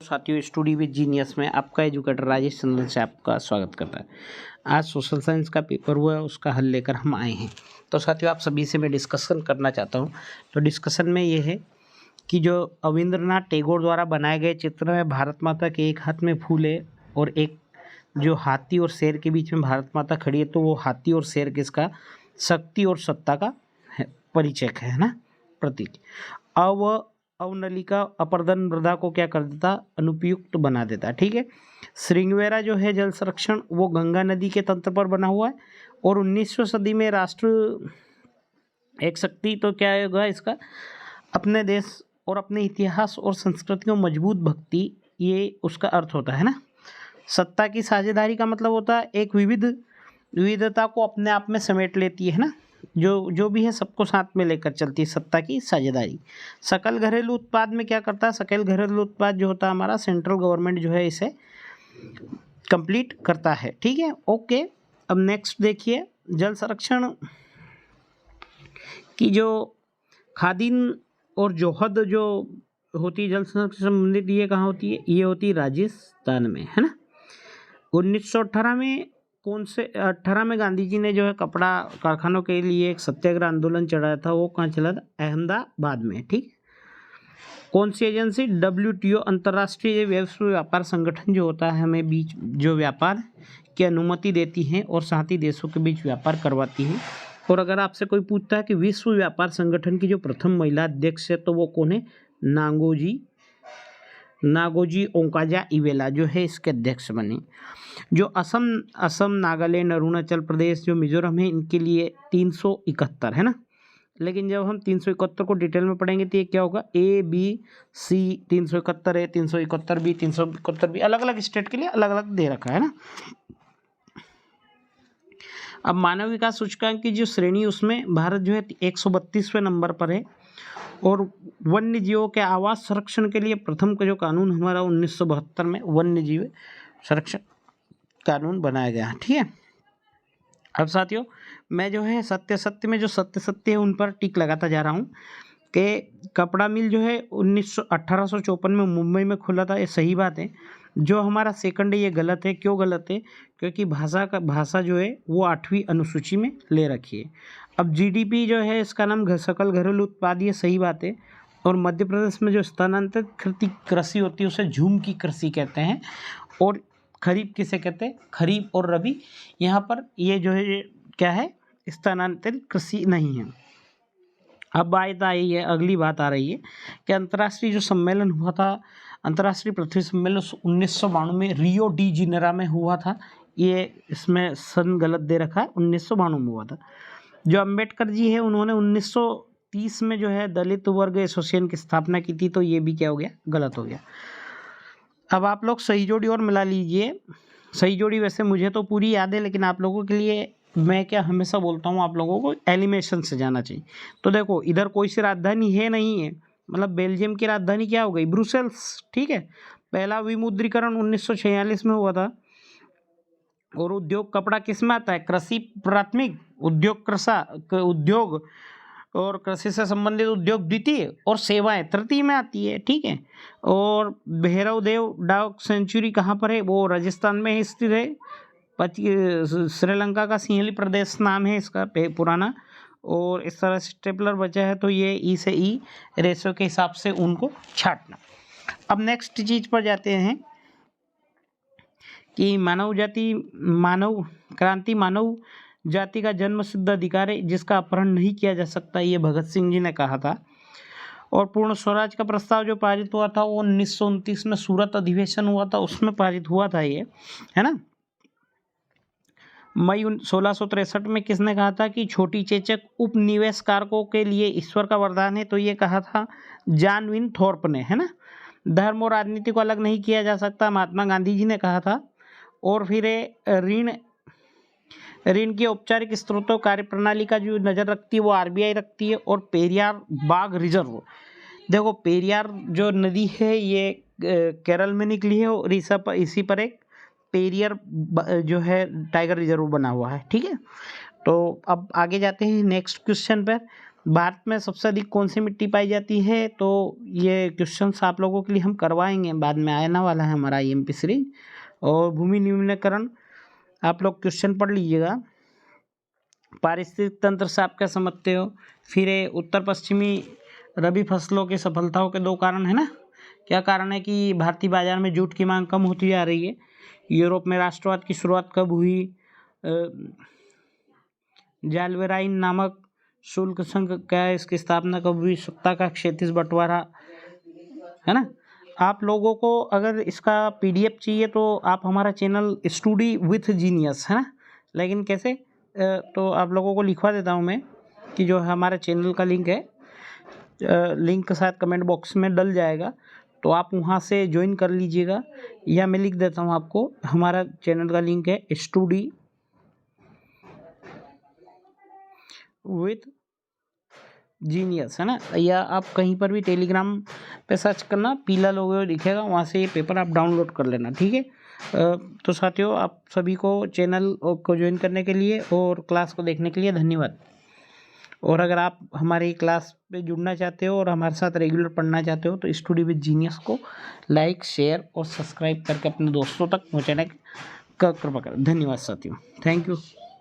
साथियों, study with genius में आपका एजुकेटर राजेश चंद्रन से आपका स्वागत करता है। आज सोशल साइंस का पेपर हुआ है, उसका हल लेकर हम आए हैं। तो साथियों, आप सभी से मैं डिस्कशन करना चाहता हूं। तो डिस्कशन में ये है कि जो रविंद्रनाथ टैगोर द्वारा बनाए गए चित्र में भारत माता के एक हाथ में फूल है और एक जो हाथी और शेर के बीच में भारत माता खड़ी है, तो वो हाथी और शेर किसका शक्ति और सत्ता का परिचय है ना, प्रतीक। अवनलिका अपर्दन मृदा को क्या कर देता, अनुपयुक्त बना देता। ठीक है। श्रृंगवेरा जो है जल संरक्षण, वो गंगा नदी के तंत्र पर बना हुआ है और 19वीं सदी में राष्ट्र एक शक्ति, तो क्या होगा इसका, अपने देश और अपने इतिहास और संस्कृति को मजबूत भक्ति, ये उसका अर्थ होता है ना। सत्ता की साझेदारी का मतलब होता है एक विविधता को अपने आप में समेट लेती है ना, जो भी है सबको साथ में लेकर चलती है, सत्ता की साझेदारी। सकल घरेलू उत्पाद में क्या करता है, सकल घरेलू उत्पाद जो होता है हमारा, सेंट्रल गवर्नमेंट जो है इसे कंप्लीट करता है। ठीक है, ओके। अब नेक्स्ट देखिए, जल संरक्षण की जो खादिन और जोहद जो होती है जल संरक्षण संबंधित, ये कहाँ होती है, ये होती है राजस्थान में, है ना। 1918 में कौन से 18 में गांधी जी ने जो है कपड़ा कारखानों के लिए एक सत्याग्रह आंदोलन चढ़ाया था, वो कहाँ चला था, अहमदाबाद में। ठीक। कौन सी एजेंसी, WTO अंतर्राष्ट्रीय वैश्विक व्यापार संगठन जो होता है, हमें बीच जो व्यापार की अनुमति देती है और साथ ही देशों के बीच व्यापार करवाती है। और अगर आपसे कोई पूछता है कि विश्व व्यापार संगठन की जो प्रथम महिला अध्यक्ष है, तो वो कौन है, नागोजी ओंकाजा इवेला जो है इसके अध्यक्ष बने। जो असम, नागालैंड, अरुणाचल प्रदेश, जो मिजोरम है, इनके लिए 371 है ना। लेकिन जब हम 371 को डिटेल में पढ़ेंगे तो ये क्या होगा, ABC 371 है, 371B, 371B, अलग अलग स्टेट के लिए अलग अलग दे रखा है ना। अब मानव विकास सूचकांक की जो श्रेणी, उसमें भारत जो है 132वें नंबर पर है। और वन्य जीवों के आवास संरक्षण के लिए प्रथम का जो कानून हमारा 1972 में वन्य जीव संरक्षण कानून बनाया गया। ठीक है। अब साथियों, मैं जो है सत्य में जो सत्य है उन पर टिक लगाता जा रहा हूँ कि कपड़ा मिल जो है 1854 में मुंबई में खुला था, ये सही बात है। जो हमारा सेकंड है ये गलत है। क्यों गलत है, क्योंकि भाषा जो है वो 8वीं अनुसूची में ले रखी है। अब GDP जो है इसका नाम सकल घरेलू उत्पाद, ये सही बात है। और मध्य प्रदेश में जो स्थानांतरित कृषि होती है उसे झूम की कृषि कहते हैं। और खरीफ किसे कहते हैं, खरीफ और रबी। यहाँ पर ये जो है क्या है, स्थानांतरित कृषि नहीं है। अब बात आई है, अगली बात आ रही है कि अंतर्राष्ट्रीय जो सम्मेलन हुआ था, अंतर्राष्ट्रीय पृथ्वी सम्मेलन 1992 में रियो डी जेनेरो में हुआ था। ये इसमें सन गलत दे रखा है, 1992 में हुआ था। जो अंबेडकर जी है, उन्होंने 1930 में जो है दलित वर्ग एसोसिएशन की स्थापना की थी, तो ये भी क्या हो गया, गलत हो गया। अब आप लोग सही जोड़ी और मिला लीजिए। सही जोड़ी वैसे मुझे तो पूरी याद है, लेकिन आप लोगों के लिए मैं क्या हमेशा बोलता हूँ, आप लोगों को एलिमेशन से जाना चाहिए। तो देखो, इधर कोई सी राजधानी है नहीं है, मतलब बेल्जियम की राजधानी क्या हो गई, ब्रुसेल्स। ठीक है। पहला विमुद्रीकरण 1946 में हुआ था। और उद्योग कपड़ा किस में आता है, कृषि प्राथमिक उद्योग और कृषि से संबंधित उद्योग द्वितीय और सेवाएं तृतीय में आती है। ठीक है। और भैरव देव डाक सेंचुरी कहाँ पर है, वो राजस्थान में स्थित है। श्रीलंका का सिंहली प्रदेश नाम है इसका पुराना। और इस तरह से स्टेपलर बचा है, तो ये ई से ई रेशो के हिसाब से उनको छांटना। अब नेक्स्ट चीज पर जाते हैं कि मानव जाति का जन्म सिद्ध अधिकार है जिसका अपहरण नहीं किया जा सकता, ये भगत सिंह जी ने कहा था। और पूर्ण स्वराज का प्रस्ताव जो पारित हुआ था वो 1929 में सूरत अधिवेशन हुआ था, उसमें पारित हुआ था ये, है ना। मई 1663 में किसने कहा था कि छोटी चेचक उपनिवेशकारकों के लिए ईश्वर का वरदान है, तो ये कहा था जॉन विनथॉर्प ने, है ना। धर्म और राजनीति को अलग नहीं किया जा सकता, महात्मा गांधी जी ने कहा था। और फिर ऋण की औपचारिक स्रोतों कार्यप्रणाली का जो नज़र रखती है वो RBI रखती है। और पेरियार बाघ रिजर्व, देखो पेरियार जो नदी है ये केरल में निकली है और इसी पर एक पेरियार जो है टाइगर रिजर्व बना हुआ है। ठीक है। तो अब आगे जाते हैं नेक्स्ट क्वेश्चन पर। भारत में सबसे अधिक कौन सी मिट्टी पाई जाती है? तो ये क्वेश्चंस आप लोगों के लिए हम करवाएंगे, बाद में आने वाला है हमारा IMP सीरीज। और भूमि न्यूनीकरण आप लोग क्वेश्चन पढ़ लीजिएगा। पारिस्थितिक तंत्र से आप क्या समझते हो? फिर उत्तर पश्चिमी रबी फसलों की सफलताओं के 2 कारण है ना। क्या कारण है कि भारतीय बाजार में जूट की मांग कम होती जा रही है? यूरोप में राष्ट्रवाद की शुरुआत कब हुई? जालवेराइन नामक शुल्क संघ क्या है, इसकी स्थापना कब हुई? सत्ता का क्षैतिज बंटवारा है ना। आप लोगों को अगर इसका PDF चाहिए तो आप हमारा चैनल स्टडी विथ जीनियस है ना, लेकिन कैसे तो आप लोगों को लिखवा देता हूँ मैं कि जो हमारे चैनल का लिंक है, लिंक शायद कमेंट बॉक्स में डल जाएगा, तो आप वहाँ से ज्वाइन कर लीजिएगा, या मैं लिख देता हूँ आपको। हमारा चैनल का लिंक है स्टडी विथ जीनियस है ना, या आप कहीं पर भी टेलीग्राम पे सर्च करना, पीला लोगो दिखेगा, वहाँ से ये पेपर आप डाउनलोड कर लेना, ठीक है। तो साथियों, आप सभी को चैनल को ज्वाइन करने के लिए और क्लास को देखने के लिए धन्यवाद। और अगर आप हमारी क्लास पे जुड़ना चाहते हो और हमारे साथ रेगुलर पढ़ना चाहते हो तो स्टडी विद जीनियस को लाइक, शेयर और सब्सक्राइब करके अपने दोस्तों तक पहुँचाने का कृपा करें। धन्यवाद साथियों, थैंक यू।